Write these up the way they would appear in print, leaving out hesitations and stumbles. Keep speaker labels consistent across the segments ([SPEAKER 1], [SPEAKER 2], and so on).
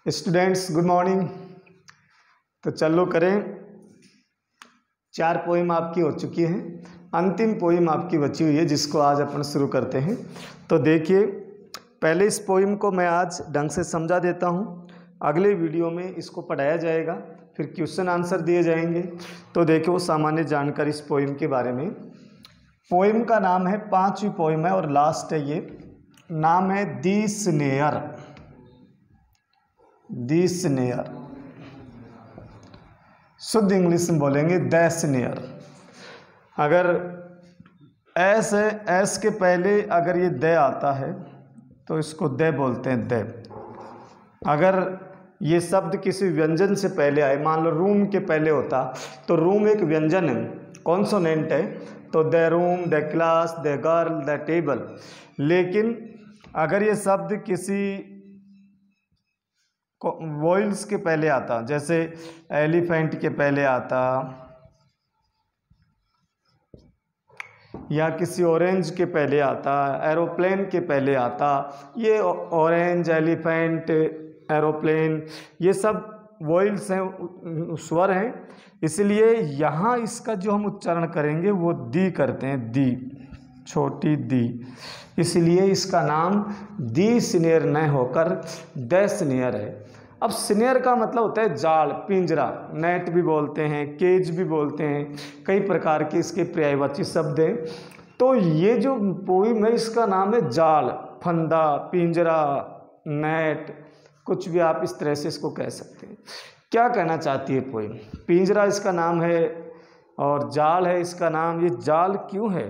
[SPEAKER 1] Students good morning. तो चलो करें, 4 पोइम आपकी हो चुकी हैं, अंतिम पोइम आपकी बची हुई है जिसको आज अपन शुरू करते हैं। तो देखिए, पहले इस पोइम को मैं आज ढंग से समझा देता हूँ, अगले वीडियो में इसको पढ़ाया जाएगा, फिर क्वेश्चन आंसर दिए जाएंगे। तो देखो, सामान्य जानकारी इस पोइम के बारे में। पोइम का नाम है, 5वीं पोइम है और लास्ट है ये, नाम है दी स्नेयर। दी स्नेयर, शुद्ध इंग्लिश में बोलेंगे द स्नेयर। अगर एस है, एस के पहले अगर ये द आता है तो इसको द बोलते हैं, द। अगर ये शब्द किसी व्यंजन से पहले आए, मान लो रूम के पहले होता तो रूम एक व्यंजन है, कॉन्सोनेंट है, तो the room, the class, the girl, the table. लेकिन अगर ये शब्द किसी वॉइल्स के पहले आता, जैसे एलिफेंट के पहले आता, या किसी ऑरेंज के पहले आता, एरोप्लेन के पहले आता, ये ऑरेंज, एलिफेंट, एरोप्लेन, ये सब वॉइल्स हैं, स्वर हैं। इसलिए यहाँ इसका जो हम उच्चारण करेंगे वो दी करते हैं, दी, छोटी दी। इसलिए इसका नाम दी स्नेयर न होकर द स्नेयर है। अब स्नेयर का मतलब होता है जाल, पिंजरा, नेट भी बोलते हैं, केज भी बोलते हैं, कई प्रकार के इसके पर्यायवाची शब्द हैं। तो ये जो पोइम है इसका नाम है जाल, फंदा, पिंजरा, नेट, कुछ भी आप इस तरह से इसको कह सकते हैं। क्या कहना चाहती है पोइम? पिंजरा इसका नाम है और जाल है इसका नाम। ये जाल क्यों है,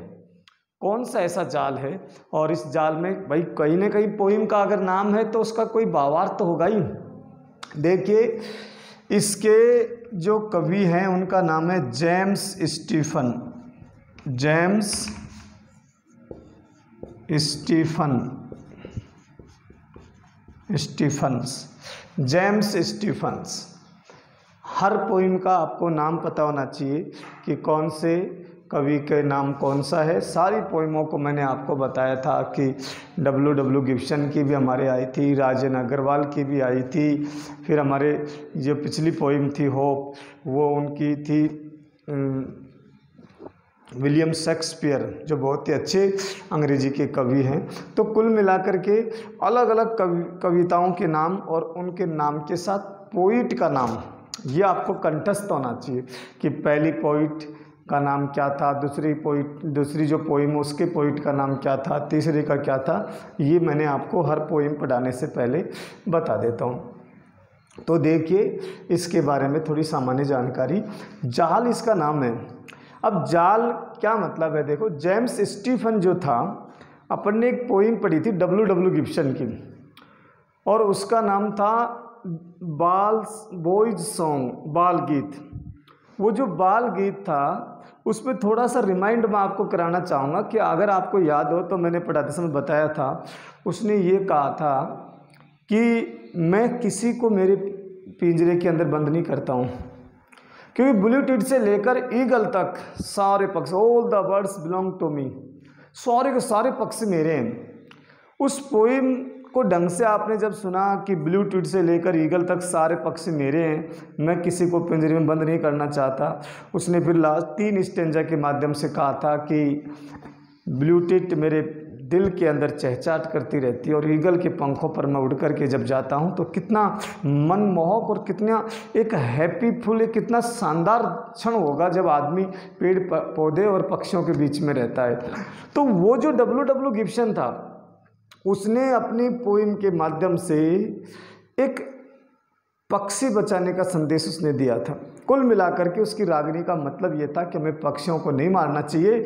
[SPEAKER 1] कौन सा ऐसा जाल है, और इस जाल में भाई कहीं ना कहीं पोइम का अगर नाम है तो उसका कोई भावार्थ तो होगा ही। देखिए, इसके जो कवि हैं उनका नाम है James Stephen. James Stephen, Stephens, James Stephens. हर पोइम का आपको नाम पता होना चाहिए कि कौन से कवि के नाम कौन सा है। सारी पोइमों को मैंने आपको बताया था कि W. गिब्सन की भी हमारे आई थी, राजन अग्रवाल की भी आई थी, फिर हमारे जो पिछली पोइम थी होप, वो उनकी थी विलियम शेक्सपियर, जो बहुत ही अच्छे अंग्रेजी के कवि हैं। तो कुल मिलाकर के अलग अलग कविताओं के नाम और उनके नाम के साथ पोइट का नाम, ये आपको कंठस्थ होना चाहिए कि पहली पोइट का नाम क्या था, दूसरी जो पोइम उसके पोइट का नाम क्या था, तीसरे का क्या था। ये मैंने आपको हर पोइम पढ़ाने से पहले बता देता हूँ। तो देखिए, इसके बारे में थोड़ी सामान्य जानकारी। जाल इसका नाम है। अब जाल क्या मतलब है, देखो, जेम्स स्टीफन जो था, अपन ने एक पोइम पढ़ी थी W. गिब्सन की, और उसका नाम था बॉयज सॉन्ग, बाल गीत। वो जो बाल गीत था उसमें थोड़ा सा रिमाइंड मैं आपको कराना चाहूँगा कि अगर आपको याद हो तो मैंने पढ़ाते समय बताया था, उसने ये कहा था कि मैं किसी को मेरे पिंजरे के अंदर बंद नहीं करता हूँ, क्योंकि ब्लू टिट से लेकर ईगल तक सारे पक्षी, all the birds belong to me, सारे के सारे पक्षी मेरे हैं। उस पोइम को ढंग से आपने जब सुना कि ब्लू टिट से लेकर ईगल तक सारे पक्षी मेरे हैं, मैं किसी को पिंजरे में बंद नहीं करना चाहता, उसने फिर लास्ट 3 स्टेंजा के माध्यम से कहा था कि ब्लू टिट मेरे दिल के अंदर चहचहाट करती रहती है और ईगल के पंखों पर मैं उड़ कर के जब जाता हूँ तो कितना मनमोहक और कितना एक हैप्पीफुल, एक कितना शानदार क्षण होगा जब आदमी पेड़ पौधे और पक्षियों के बीच में रहता है। तो वो जो W. गिब्सन था, उसने अपनी पोइम के माध्यम से एक पक्षी बचाने का संदेश उसने दिया था। कुल मिलाकर के उसकी रागनी का मतलब ये था कि हमें पक्षियों को नहीं मारना चाहिए।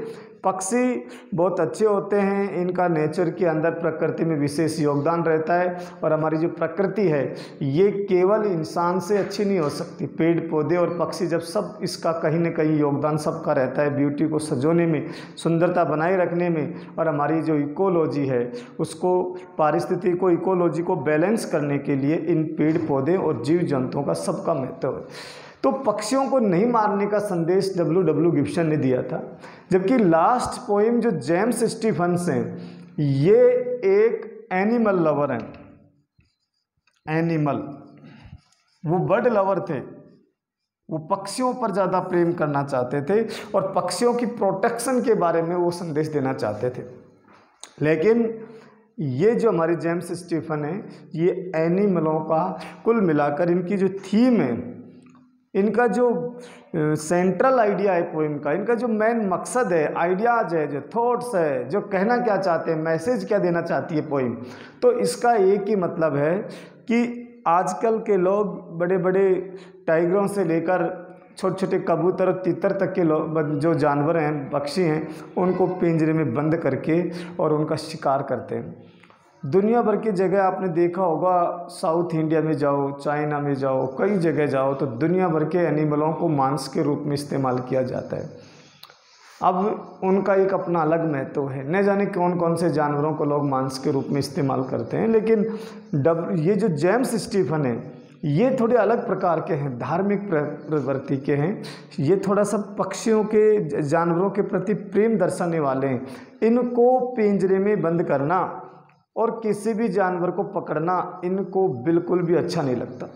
[SPEAKER 1] पक्षी बहुत अच्छे होते हैं, इनका नेचर के अंदर प्रकृति में विशेष योगदान रहता है, और हमारी जो प्रकृति है ये केवल इंसान से अच्छी नहीं हो सकती। पेड़ पौधे और पक्षी जब सब, इसका कहीं न कहीं योगदान सबका रहता है, ब्यूटी को सजोने में, सुंदरता बनाए रखने में, और हमारी जो इकोलॉजी है उसको, पारिस्थितिकी को, इकोलॉजी को बैलेंस करने के लिए इन पेड़ पौधे और जीव जंतुओं का सबका महत्व है। तो पक्षियों को नहीं मारने का संदेश W. गिब्सन ने दिया था। जबकि लास्ट पोइम जो जेम्स स्टीफन्स हैं, ये एक एनिमल लवर हैं, एनिमल, वो बर्ड लवर थे, वो पक्षियों पर ज़्यादा प्रेम करना चाहते थे और पक्षियों की प्रोटेक्शन के बारे में वो संदेश देना चाहते थे। लेकिन ये जो हमारे जेम्स स्टीफन है, ये एनिमलों का कुल मिलाकर इनकी जो थीम है, इनका जो सेंट्रल आइडिया है पोइम का, इनका जो मेन मकसद है, आइडियाज है, जो थॉट्स है, जो कहना क्या चाहते हैं, मैसेज क्या देना चाहती है पोइम, तो इसका एक ही मतलब है कि आजकल के लोग बड़े बड़े टाइगरों से लेकर छोटे छोटे कबूतर और तीतर तक के लोग, जो जानवर हैं, पक्षी हैं, उनको पिंजरे में बंद करके और उनका शिकार करते हैं। दुनिया भर की जगह आपने देखा होगा, साउथ इंडिया में जाओ, चाइना में जाओ, कई जगह जाओ तो दुनिया भर के एनिमलों को मांस के रूप में इस्तेमाल किया जाता है। अब उनका एक अपना अलग महत्व है, न जाने कौन कौन से जानवरों को लोग मांस के रूप में इस्तेमाल करते हैं। लेकिन ये जो जेम्स स्टीफन है, ये थोड़े अलग प्रकार के हैं, धार्मिक प्रवृत्ति के हैं। ये थोड़ा सा पक्षियों के, जानवरों के प्रति प्रेम दर्शाने वाले हैं। इनको पिंजरे में बंद करना और किसी भी जानवर को पकड़ना इनको बिल्कुल भी अच्छा नहीं लगता।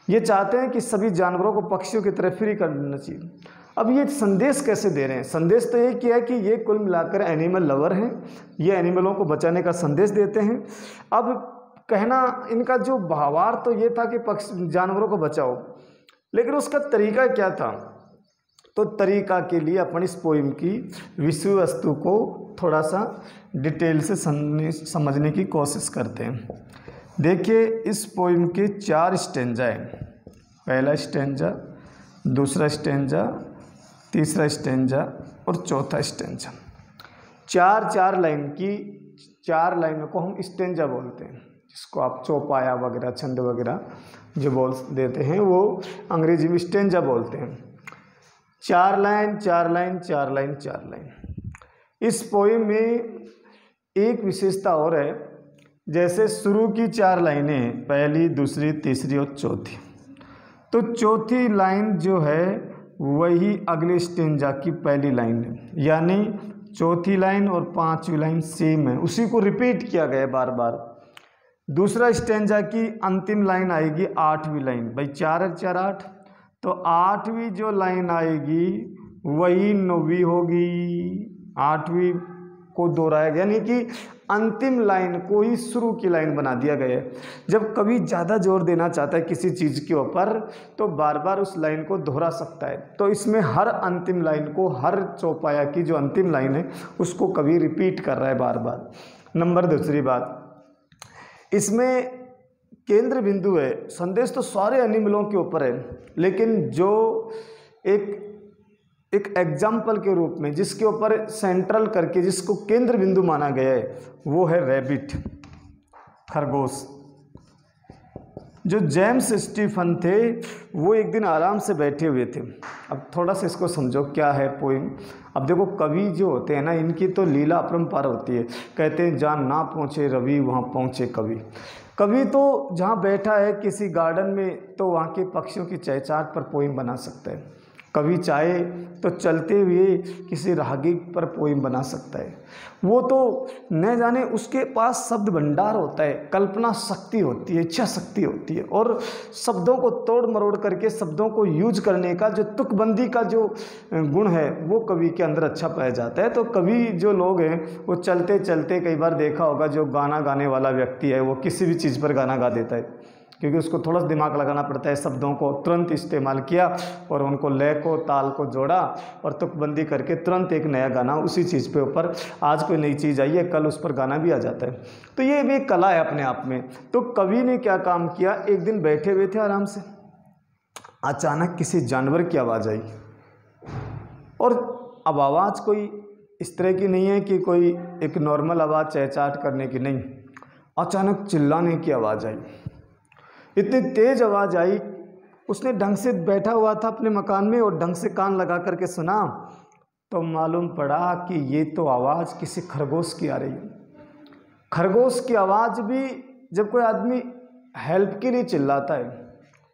[SPEAKER 1] ये चाहते हैं कि सभी जानवरों को पक्षियों की तरह फ्री कर देना चाहिए। अब ये संदेश कैसे दे रहे हैं? संदेश तो ये किया है कि ये कुल मिलाकर एनिमल लवर हैं, ये एनिमलों को बचाने का संदेश देते हैं। अब कहना इनका जो भावार्थ तो ये था कि जानवरों को बचाओ, लेकिन उसका तरीका क्या था? तो तरीका के लिए अपन इस पोइम की विषय वस्तु को थोड़ा सा डिटेल से समझने की कोशिश करते हैं। देखिए, इस पोइम के 4 स्टेंजा हैं। पहला स्टेंजा, दूसरा स्टेंजा, तीसरा स्टेंजा और चौथा स्टेंजा। 4 लाइन की, 4 लाइनों को हम स्टेंजा बोलते हैं, जिसको आप चौपाया वगैरह, छंद वगैरह जो बोल देते हैं वो अंग्रेजी में स्टेंजा बोलते हैं। 4 लाइन, 4 लाइन, 4 लाइन, 4 लाइन। इस पोइम में एक विशेषता और है, जैसे शुरू की 4 लाइनें, पहली, दूसरी, तीसरी और चौथी, तो चौथी लाइन जो है वही अगले स्टेंजा की पहली लाइन है, यानी चौथी लाइन और 5वीं लाइन सेम है, उसी को रिपीट किया गया बार बार। दूसरा स्टेंजा की अंतिम लाइन आएगी 8वीं लाइन, भाई 4 और 4 8, तो 8वीं जो लाइन आएगी वही 9वीं होगी। 8वीं को दोहराया गया, यानी कि अंतिम लाइन को ही शुरू की लाइन बना दिया गया है। जब कवि ज़्यादा जोर देना चाहता है किसी चीज़ के ऊपर तो बार बार उस लाइन को दोहरा सकता है, तो इसमें हर अंतिम लाइन को, हर चौपाया की जो अंतिम लाइन है उसको कवि रिपीट कर रहा है बार बार। नंबर दूसरी बात, इसमें केंद्र बिंदु है, संदेश तो सारे एनिमलों के ऊपर है, लेकिन जो एक एग्जाम्पल के रूप में जिसके ऊपर सेंट्रल करके, जिसको केंद्र बिंदु माना गया है, वो है रैबिट, खरगोश। जो जेम्स स्टीफन थे वो एक दिन आराम से बैठे हुए थे। अब थोड़ा सा इसको समझो क्या है पोइम। अब देखो, कवि जो होते हैं ना, इनकी तो लीला अपरंपार होती है। कहते हैं जहाँ ना पहुँचे रवि वहाँ पहुँचे कवि। कवि तो जहाँ बैठा है किसी गार्डन में तो वहाँ के पक्षियों की चहचहाट पर पोइम बना सकता है। कवि चाहे तो चलते हुए किसी राहगीर पर पोइम बना सकता है। वो तो न जाने, उसके पास शब्द भंडार होता है, कल्पना शक्ति होती है, इच्छा शक्ति होती है, और शब्दों को तोड़ मरोड़ करके शब्दों को यूज करने का जो तुकबंदी का जो गुण है वो कवि के अंदर अच्छा पाया जाता है। तो कवि जो लोग हैं वो चलते चलते, कई बार देखा होगा जो गाना गाने वाला व्यक्ति है वो किसी भी चीज़ पर गाना गा देता है, क्योंकि उसको थोड़ा सा दिमाग लगाना पड़ता है। शब्दों को तुरंत इस्तेमाल किया और उनको लय को, ताल को जोड़ा और तुकबंदी करके तुरंत एक नया गाना उसी चीज़ पे ऊपर, आज कोई नई चीज़ आई है कल उस पर गाना भी आ जाता है। तो ये भी एक कला है अपने आप में। तो कवि ने क्या काम किया, एक दिन बैठे हुए थे आराम से, अचानक किसी जानवर की आवाज़ आई, और अब आवाज़ कोई इस तरह की नहीं है कि कोई एक नॉर्मल आवाज़ चहचहाट करने की नहीं, अचानक चिल्लाने की आवाज़ आई। इतनी तेज आवाज़ आई, उसने ढंग से बैठा हुआ था अपने मकान में और ढंग से कान लगा करके सुना, तो मालूम पड़ा कि ये तो आवाज़ किसी खरगोश की आ रही है। खरगोश की आवाज़ भी, जब कोई आदमी हेल्प के लिए चिल्लाता है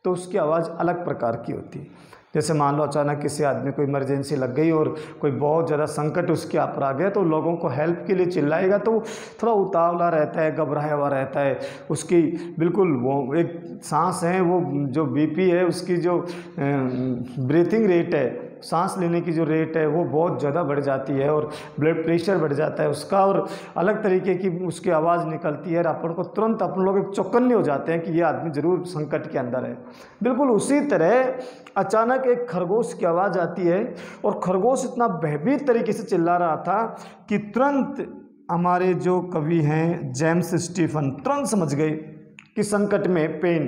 [SPEAKER 1] तो उसकी आवाज़ अलग प्रकार की होती है। जैसे मान लो अचानक किसी आदमी को इमरजेंसी लग गई और कोई बहुत ज़्यादा संकट उसके ऊपर आ गया, तो लोगों को हेल्प के लिए चिल्लाएगा तो वो थोड़ा उतावला रहता है, घबराया हुआ रहता है, उसकी बिल्कुल वो एक सांस है, वो जो बीपी है, उसकी जो ब्रीथिंग रेट है, सांस लेने की जो रेट है वो बहुत ज़्यादा बढ़ जाती है, और ब्लड प्रेशर बढ़ जाता है उसका, और अलग तरीके की उसकी आवाज़ निकलती है, और अपन को तुरंत अपन लोग एक चौकन्ने हो जाते हैं कि ये आदमी ज़रूर संकट के अंदर है। बिल्कुल उसी तरह अचानक एक खरगोश की आवाज़ आती है, और खरगोश इतना भयभीत तरीके से चिल्ला रहा था कि तुरंत हमारे जो कवि हैं जेम्स स्टीफन तुरंत समझ गए कि संकट में पेन,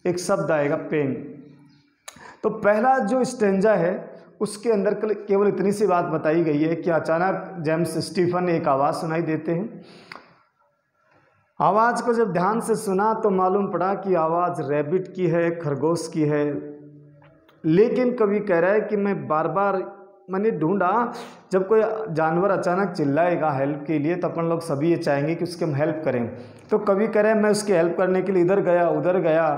[SPEAKER 1] एक शब्द आएगा पेन। तो पहला जो स्टेंजा है उसके अंदर केवल इतनी सी बात बताई गई है कि अचानक जेम्स स्टीफन एक आवाज़ सुनाई देते हैं। आवाज़ को जब ध्यान से सुना तो मालूम पड़ा कि आवाज़ रैबिट की है, खरगोश की है। लेकिन कवि कह रहा है कि मैं बार बार मैंने ढूंढा, जब कोई जानवर अचानक चिल्लाएगा हेल्प के लिए तो अपन लोग सभी ये चाहेंगे कि उसके हम हेल्प करें। तो कवि कह रहे हैं मैं उसकी हेल्प करने के लिए इधर गया उधर गया,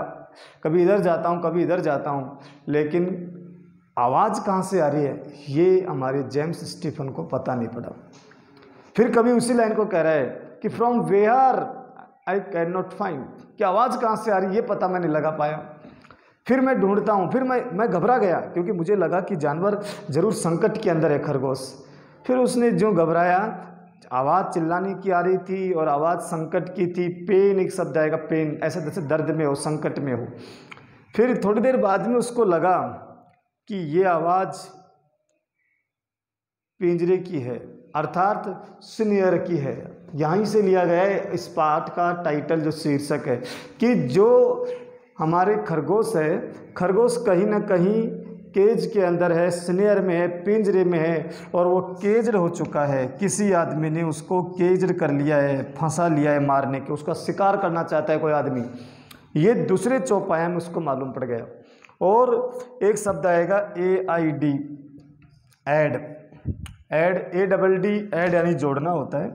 [SPEAKER 1] कभी इधर जाता हूँ कभी इधर जाता हूँ, लेकिन आवाज़ कहाँ से आ रही है ये हमारे जेम्स स्टीफन को पता नहीं पड़ा। फिर कभी उसी लाइन को कह रहा है कि from where I can not find, कि आवाज़ कहाँ से आ रही है ये पता मैं नहीं लगा पाया। फिर मैं ढूंढता हूँ, फिर मैं घबरा गया क्योंकि मुझे लगा कि जानवर ज़रूर संकट के अंदर है खरगोश। फिर उसने जो घबराया, आवाज़ चिल्लाने की आ रही थी और आवाज़ संकट की थी, पेन एक शब्द आएगा, पेन ऐसे जैसे दर्द में हो, संकट में हो। फिर थोड़ी देर बाद में उसको लगा कि ये आवाज़ पिंजरे की है, अर्थात स्नेयर की है। यहीं से लिया गया है इस पाठ का टाइटल, जो शीर्षक है कि जो हमारे खरगोश है, खरगोश कहीं ना कहीं केज के अंदर है, स्नेयर में है, पिंजरे में है, और वो केज्ड हो चुका है। किसी आदमी ने उसको केज्ड कर लिया है, फंसा लिया है मारने के, उसका शिकार करना चाहता है कोई आदमी। ये दूसरे चौपाया में उसको मालूम पड़ गया। और एक शब्द आएगा AID, एड, ADD, एड यानी जोड़ना होता है,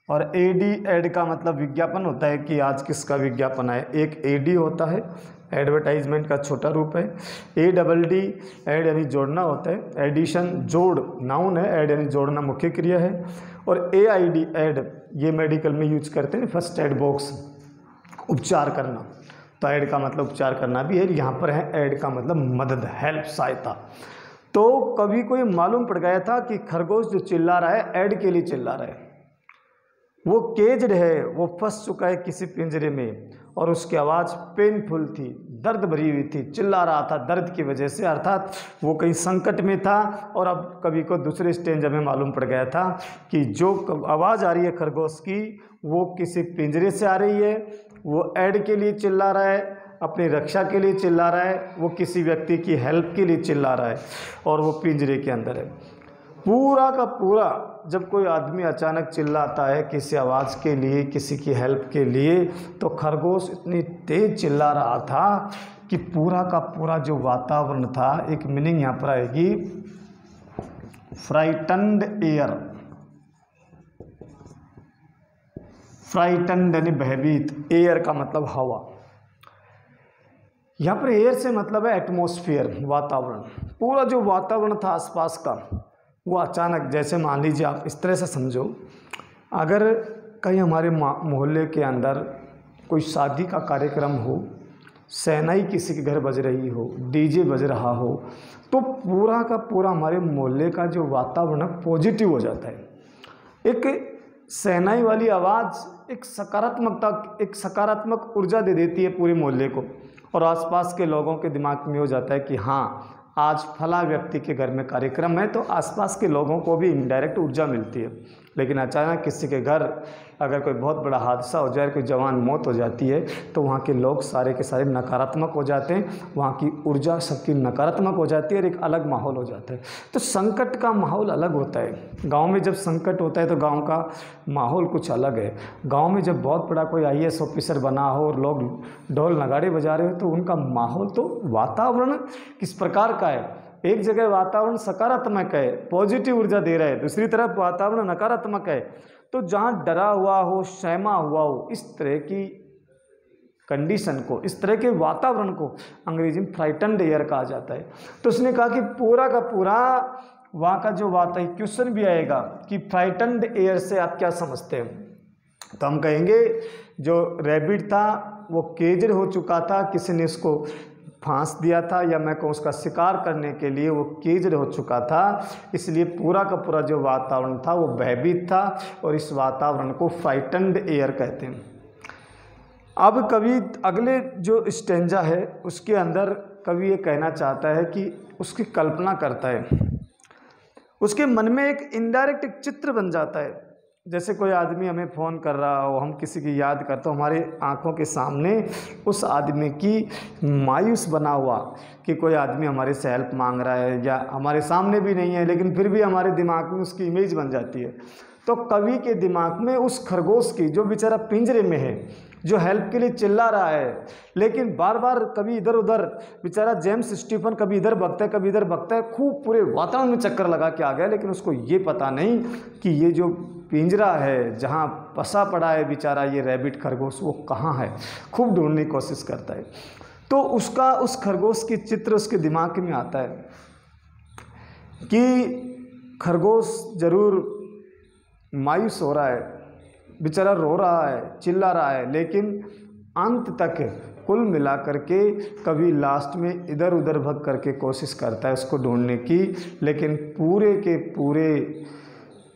[SPEAKER 1] और AD, एड का मतलब विज्ञापन होता है कि आज किसका विज्ञापन है। एक AD होता है, एडवर्टाइजमेंट का छोटा रूप है। ADD, एड यानी जोड़ना होता है, एडिशन जोड़ नाउन है, एड यानी जोड़ना मुख्य क्रिया है। और AID, एड, ये मेडिकल में यूज करते हैं, फर्स्ट एड बॉक्स, उपचार करना। तो एड का मतलब उपचार करना भी है, यहाँ पर है एड का मतलब मदद, हेल्प, सहायता। तो कभी कोई मालूम पड़ गया था कि खरगोश जो चिल्ला रहा है एड के लिए चिल्ला रहा है, वो केज्ड है, वो फंस चुका है किसी पिंजरे में, और उसकी आवाज़ पेनफुल थी, दर्द भरी हुई थी, चिल्ला रहा था दर्द की वजह से, अर्थात वो कहीं संकट में था। और अब कवि को दूसरे स्टेंज में मालूम पड़ गया था कि जो आवाज़ आ रही है खरगोश की वो किसी पिंजरे से आ रही है, वो एड के लिए चिल्ला रहा है, अपनी रक्षा के लिए चिल्ला रहा है, वो किसी व्यक्ति की हेल्प के लिए चिल्ला रहा है, और वो पिंजरे के अंदर है। पूरा का पूरा जब कोई आदमी अचानक चिल्लाता है किसी आवाज़ के लिए, किसी की हेल्प के लिए, तो खरगोश इतनी तेज चिल्ला रहा था कि पूरा का पूरा जो वातावरण था, एक मीनिंग यहाँ पर आएगी फ्राइटन्ड एयर, फ्राइटन्ड यानी भयभीत, एयर का मतलब हवा। यहाँ पर एयर से मतलब है एटमॉस्फेयर, वातावरण। पूरा जो वातावरण था आसपास का वो अचानक, जैसे मान लीजिए आप इस तरह से समझो, अगर कहीं हमारे मोहल्ले के अंदर कोई शादी का कार्यक्रम हो, शहनाई किसी के घर बज रही हो, डीजे बज रहा हो, तो पूरा का पूरा हमारे मोहल्ले का जो वातावरण पॉजिटिव हो जाता है। एक शहनाई वाली आवाज़ एक सकारात्मकता, एक सकारात्मक ऊर्जा दे देती है पूरे मोहल्ले को, और आसपास के लोगों के दिमाग में हो जाता है कि हाँ आज फला व्यक्ति के घर में कार्यक्रम है, तो आसपास के लोगों को भी इनडायरेक्ट ऊर्जा मिलती है। लेकिन अचानक किसी के घर अगर कोई बहुत बड़ा हादसा हो जाए, कोई जवान मौत हो जाती है, तो वहाँ के लोग सारे के सारे नकारात्मक हो जाते हैं, वहाँ की ऊर्जा सबकी नकारात्मक हो जाती है और एक अलग माहौल हो जाता है। तो संकट का माहौल अलग होता है। गांव में जब संकट होता है तो गांव का माहौल कुछ अलग है। गांव में जब बहुत बड़ा कोई IAS ऑफिसर बना हो और लोग ढोल नगाड़े बजा रहे हो, तो उनका माहौल, तो वातावरण किस प्रकार का है। एक जगह वातावरण सकारात्मक है, पॉजिटिव ऊर्जा दे रहा है, दूसरी तरफ वातावरण नकारात्मक है। तो जहाँ डरा हुआ हो, सहमा हुआ हो, इस तरह की कंडीशन को, इस तरह के वातावरण को अंग्रेजी में फ्राइटन्ड एयर कहा जाता है। तो उसने कहा कि पूरा का पूरा वहाँ का जो क्वेश्चन भी आएगा कि फ्राइटन्ड एयर से आप क्या समझते हैं, तो हम कहेंगे जो रैबिट था वो केज्ड हो चुका था, किसी ने इसको फांस दिया था, या मैं कहूँ उसका शिकार करने के लिए वो केज्ड हो चुका था, इसलिए पूरा का पूरा जो वातावरण था वो भयभीत था, और इस वातावरण को फ्राइटन्ड एयर कहते हैं। अब कवि अगले जो स्टेंजा है उसके अंदर कवि ये कहना चाहता है कि उसकी कल्पना करता है, उसके मन में एक इनडायरेक्ट एक चित्र बन जाता है। जैसे कोई आदमी हमें फ़ोन कर रहा हो, हम किसी की याद करते हो, हमारे आंखों के सामने उस आदमी की मायूस बना हुआ कि कोई आदमी हमारे से हेल्प मांग रहा है, या हमारे सामने भी नहीं है लेकिन फिर भी हमारे दिमाग में उसकी इमेज बन जाती है। तो कवि के दिमाग में उस खरगोश की, जो बेचारा पिंजरे में है, जो हेल्प के लिए चिल्ला रहा है, लेकिन बार बार कभी इधर उधर, बेचारा जेम्स स्टीफन कभी इधर भगता है कभी इधर भगता है, खूब पूरे वातावरण में चक्कर लगा के आ गया, लेकिन उसको ये पता नहीं कि ये जो पिंजरा है जहाँ फंसा पड़ा है बेचारा ये रैबिट खरगोश, वो कहाँ है, खूब ढूंढने की कोशिश करता है। तो उसका उस खरगोश की चित्र उसके दिमाग में आता है कि खरगोश ज़रूर मायूस हो रहा है, बेचारा रो रहा है, चिल्ला रहा है, लेकिन अंत तक कुल मिला करके कभी लास्ट में इधर उधर भग करके कोशिश करता है उसको ढूंढने की, लेकिन पूरे के पूरे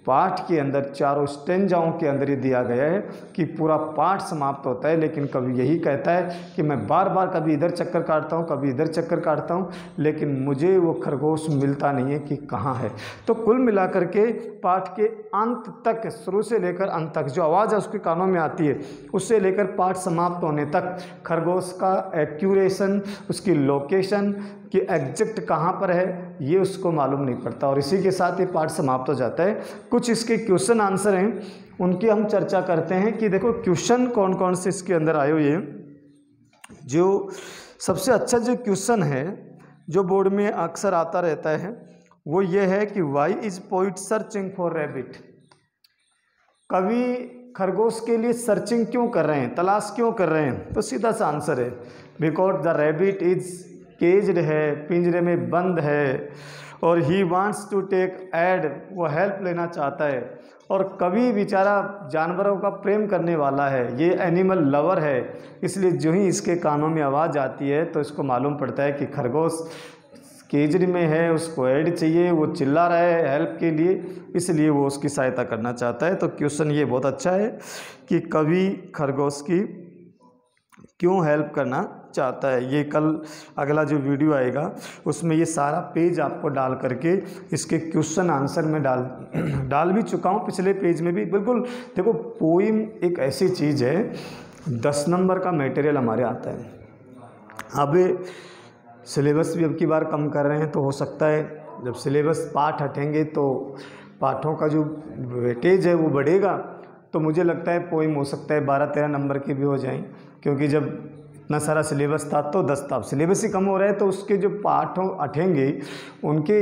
[SPEAKER 1] पाठ के अंदर, चारों स्टेंजाओं के अंदर ये दिया गया है कि पूरा पाठ समाप्त होता है, लेकिन कभी यही कहता है कि मैं बार बार कभी इधर चक्कर काटता हूँ कभी इधर चक्कर काटता हूँ, लेकिन मुझे वो खरगोश मिलता नहीं है कि कहाँ है। तो कुल मिलाकर के पाठ के अंत तक, शुरू से लेकर अंत तक जो आवाज़ है उसके कानों में आती है, उससे लेकर पाठ समाप्त होने तक खरगोश का एक्यूरेशन, उसकी लोकेशन कि एग्जैक्ट कहाँ पर है ये उसको मालूम नहीं पड़ता, और इसी के साथ ये पाठ समाप्त हो जाता है। कुछ इसके क्वेश्चन आंसर हैं, उनकी हम चर्चा करते हैं कि देखो क्वेश्चन कौन कौन से इसके अंदर आए हुए हैं। जो सबसे अच्छा जो क्वेश्चन है जो बोर्ड में अक्सर आता रहता है वो ये है कि why is poet searching for rabbit. कवि खरगोश के लिए सर्चिंग क्यों कर रहे हैं, तलाश क्यों कर रहे हैं? तो सीधा सा आंसर है because the rabbit is caged है, पिंजरे में बंद है, और he wants to take aid, वो हेल्प लेना चाहता है। और कवि बेचारा जानवरों का प्रेम करने वाला है, ये एनिमल लवर है, इसलिए जो ही इसके कानों में आवाज़ आती है तो इसको मालूम पड़ता है कि खरगोश केज में है, उसको ऐड चाहिए, वो चिल्ला रहा है हेल्प के लिए, इसलिए वो उसकी सहायता करना चाहता है। तो क्वेश्चन ये बहुत अच्छा है कि कवि खरगोश की क्यों हेल्प करना चाहता है। ये कल अगला जो वीडियो आएगा उसमें ये सारा पेज आपको डाल करके इसके क्वेश्चन आंसर में डाल भी चुका हूँ, पिछले पेज में भी। बिल्कुल देखो, पोइम एक ऐसी चीज़ है, 10 नंबर का मटेरियल हमारे आता है। अब सिलेबस भी अब की बार कम कर रहे हैं, तो हो सकता है जब सिलेबस पाठ हटेंगे तो पाठों का जो वेटेज है वो बढ़ेगा, तो मुझे लगता है पोइम हो सकता है 12-13 नंबर के भी हो जाएं, क्योंकि जब इतना सारा सिलेबस था तो 10 था, अब सिलेबस ही कम हो रहा है, तो उसके जो पाठ हटेंगे उनके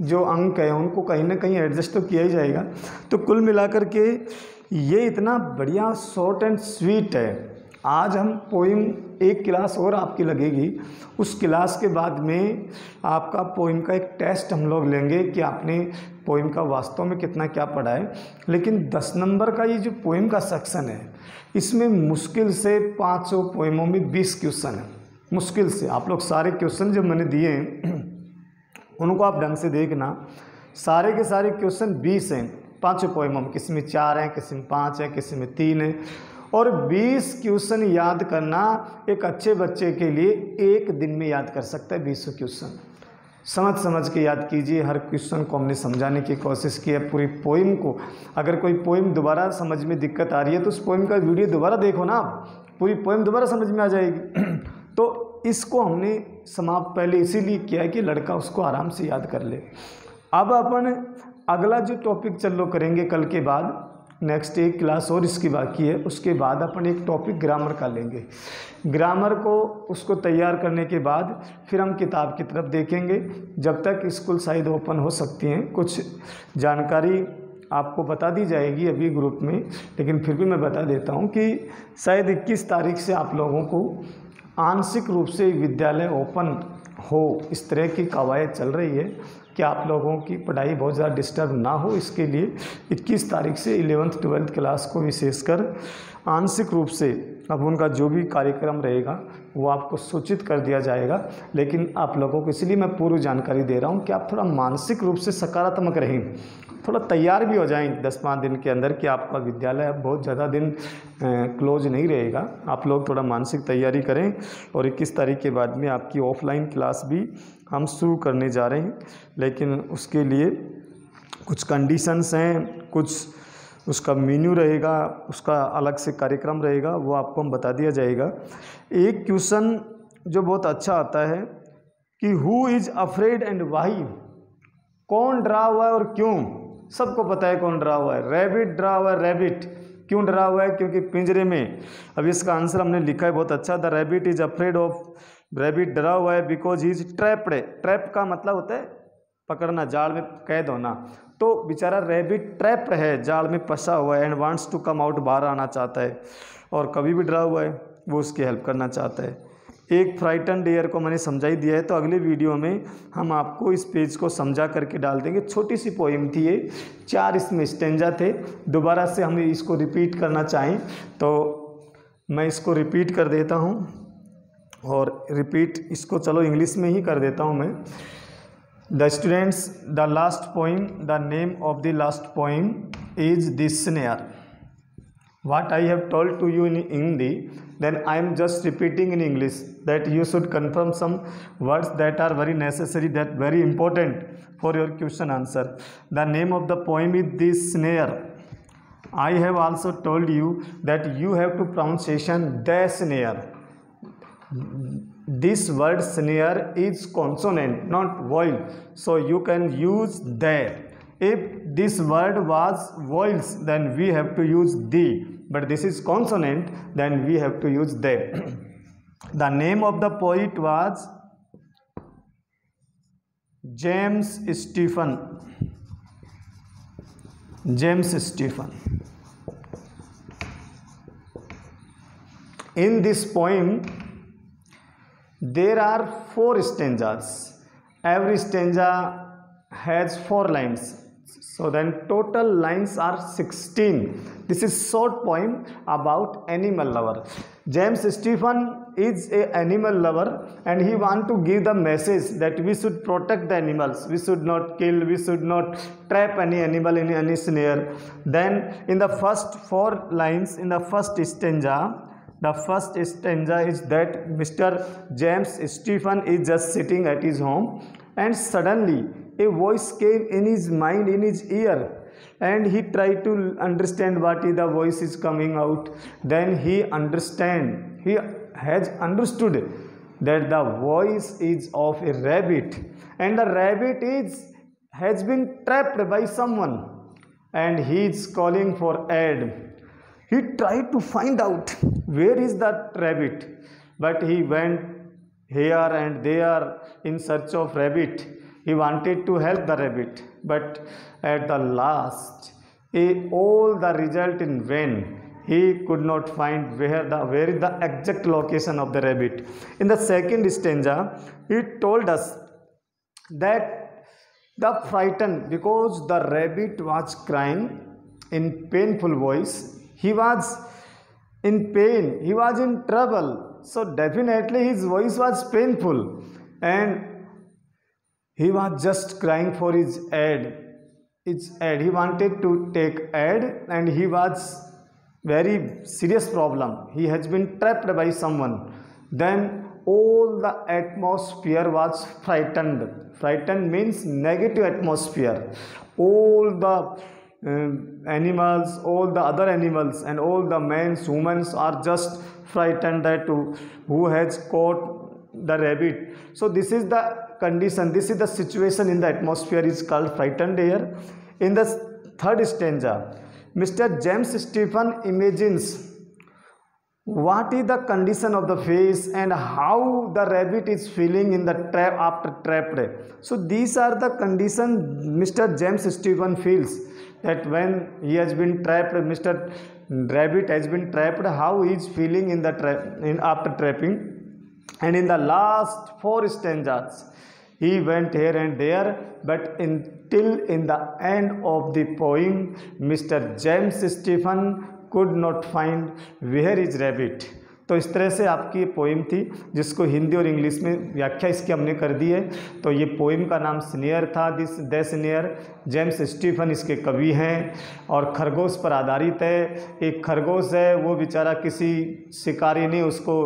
[SPEAKER 1] जो अंक है उनको कहीं ना कहीं एडजस्ट तो किया ही जाएगा। तो कुल मिलाकर के ये इतना बढ़िया शॉर्ट एंड स्वीट है। आज हम पोइम एक क्लास और आपकी लगेगी, उस क्लास के बाद में आपका पोइम का एक टेस्ट हम लोग लेंगे कि आपने पोइम का वास्तव में कितना क्या पढ़ा है। लेकिन 10 नंबर का ये जो पोइम का सेक्शन है, इसमें मुश्किल से 500 पोइमों में 20 क्वेश्चन है, मुश्किल से। आप लोग सारे क्वेश्चन जो मैंने दिए हैं उनको आप ढंग से देखना, सारे के सारे क्वेश्चन 20 हैं 5 पोइमों में, किसी में 4 हैं, किसी में 5 हैं, किसी में 3 हैं। और 20 क्वेश्चन याद करना एक अच्छे बच्चे के लिए एक दिन में याद कर सकता है। 20 क्वेश्चन समझ समझ के याद कीजिए, हर क्वेश्चन को हमने समझाने की कोशिश की है, पूरी पोइम को। अगर कोई पोइम दोबारा समझ में दिक्कत आ रही है तो उस पोइम का वीडियो दोबारा देखो ना, आप पूरी पोइम दोबारा समझ में आ जाएगी। तो इसको हमने समाप्त पहले इसीलिए किया है कि लड़का उसको आराम से याद कर ले। अब अपन अगला जो टॉपिक चलो करेंगे कल के बाद, नेक्स्ट एक क्लास और इसकी बाकी है, उसके बाद अपन एक टॉपिक ग्रामर का लेंगे। ग्रामर को उसको तैयार करने के बाद फिर हम किताब की तरफ देखेंगे। जब तक स्कूल शायद ओपन हो सकती हैं, कुछ जानकारी आपको बता दी जाएगी अभी ग्रुप में, लेकिन फिर भी मैं बता देता हूँ कि शायद 21 तारीख से आप लोगों को आंशिक रूप से विद्यालय ओपन हो, इस तरह की कवायद चल रही है कि आप लोगों की पढ़ाई बहुत ज़्यादा डिस्टर्ब ना हो। इसके लिए 21 तारीख से 11th 12th क्लास को विशेषकर आंशिक रूप से अब उनका जो भी कार्यक्रम रहेगा वो आपको सूचित कर दिया जाएगा। लेकिन आप लोगों को इसलिए मैं पूर्व जानकारी दे रहा हूँ कि आप थोड़ा मानसिक रूप से सकारात्मक रहें, थोड़ा तैयार भी हो जाएं 10-5 दिन के अंदर कि आपका विद्यालय अब बहुत ज़्यादा दिन क्लोज नहीं रहेगा। आप लोग थोड़ा मानसिक तैयारी करें और 21 तारीख के बाद में आपकी ऑफलाइन क्लास भी हम शुरू करने जा रहे हैं, लेकिन उसके लिए कुछ कंडीशंस हैं, कुछ उसका मेन्यू रहेगा, उसका अलग से कार्यक्रम रहेगा, वो आपको हम बता दिया जाएगा। एक क्वेश्चन जो बहुत अच्छा आता है कि who is afraid and why, कौन डरा हुआ है और क्यों। सबको पता है कौन डरा हुआ है, रैबिट डरा हुआ है। रैबिट क्यों डरा हुआ है? क्योंकि पिंजरे में। अब इसका आंसर हमने लिखा है बहुत अच्छा, the rabbit is afraid of, rabbit डरा हुआ है because he is trapped. Trap का मतलब होता है पकड़ना, जाल में कैद होना। तो बेचारा रैबिट ट्रैप है, जाल में फंसा हुआ है and wants to come out, बाहर आना चाहता है। और कभी भी डरा हुआ है, वो उसकी हेल्प करना चाहता है। एक फ्राइटन डेयर को मैंने समझा ही दिया है, तो अगले वीडियो में हम आपको इस पेज को समझा करके डाल देंगे। छोटी सी पोइम थी ये, 4 इसमें स्टेंजा थे। दोबारा से हम इसको रिपीट करना चाहें तो मैं इसको रिपीट कर देता हूँ, और रिपीट इसको चलो इंग्लिश में ही कर देता हूँ मैं। The students, the last poem, the name of the last poem is this snare. What I have told to you in Hindi, then I am just repeating in English, that you should confirm some words that are very necessary, that very important for your question answer. The name of the poem is this snare. I have also told you that you have to pronunciation the snare. This word snare is consonant, not vowel, so you can use the. If this word was vowels, then we have to use the, but this is consonant, then we have to use the. The name of the poet was James Stephen. James Stephen. In this poem there are 4 stanzas. Every stanza has 4 lines. So then total lines are 16. This is short poem about animal lover. James Stephen is a animal lover and he want to give the message that we should protect the animals. We should not kill, we should not trap any animal in any snare. Then in the first 4 lines, in the first stanza, the first stanza is that Mr. James Stephen is just sitting at his home and suddenly a voice came in his mind, in his ear, and he tried to understand what is the voice is coming out. Then he has understood that the voice is of a rabbit, and the rabbit has been trapped by someone, and he is calling for aid. He tried to find out where is that rabbit, but he went here and there in search of rabbit. He wanted to help the rabbit, but at the last, all the result in vain. He could not find where is the exact location of the rabbit. In the second stanza, he told us that the frightened, because the rabbit was crying in painful voice. He was in pain. He was in trouble. So definitely his voice was painful, and he was just crying for his aid. He wanted to take aid, and he was very serious problem. He has been trapped by someone. Then all the atmosphere was frightened. Frightened means negative atmosphere. All the animals, all the other animals, and all the men, women are just frightened that who has caught the rabbit. So this is the condition, this is the situation in the atmosphere, is called frightened air. In the third stanza, Mr. James Stephen imagines what is the condition of the face and how the rabbit is feeling in the trap after trapped. So these are the condition Mr. James Stephen feels. that when he has been trapped, Mr. Rabbit has been trapped, how he is feeling in the after trapping. And in the last 4 stanzas he went here and there, but until in the end of the poem Mr. James Stephen could not find where is rabbit. तो इस तरह से आपकी ये poem थी, जिसको हिंदी और English में व्याख्या इसकी हमने कर दी है। तो ये पोइम का नाम स्नेयर था, द स्नेयर। जेम्स स्टीफन इसके कवि हैं और खरगोश पर आधारित है। एक खरगोश है, वो बेचारा किसी शिकारी ने उसको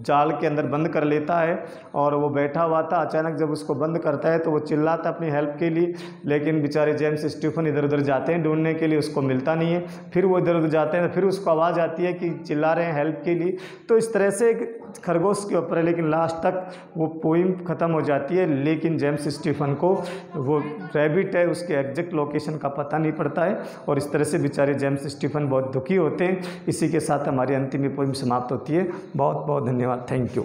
[SPEAKER 1] जाल के अंदर बंद कर लेता है और वो बैठा हुआ था। अचानक जब उसको बंद करता है तो वो चिल्लाता अपनी हेल्प के लिए, लेकिन बेचारे जेम्स स्टीफन इधर उधर जाते हैं ढूंढने के लिए, उसको मिलता नहीं है। फिर वो इधर उधर जाते हैं, फिर उसको आवाज़ आती है कि चिल्ला रहे हैं हेल्प के लिए। तो इस तरह से एक खरगोश के ऊपर है, लेकिन लास्ट तक वो पोइम ख़त्म हो जाती है। लेकिन जेम्स स्टीफन को वो रैबिट है उसके एग्जैक्ट लोकेशन का पता नहीं पड़ता है और इस तरह से बेचारे जेम्स स्टीफन बहुत दुखी होते हैं। इसी के साथ हमारी अंतिम पोइम समाप्त होती है। बहुत बहुत धन्यवाद। Thank you.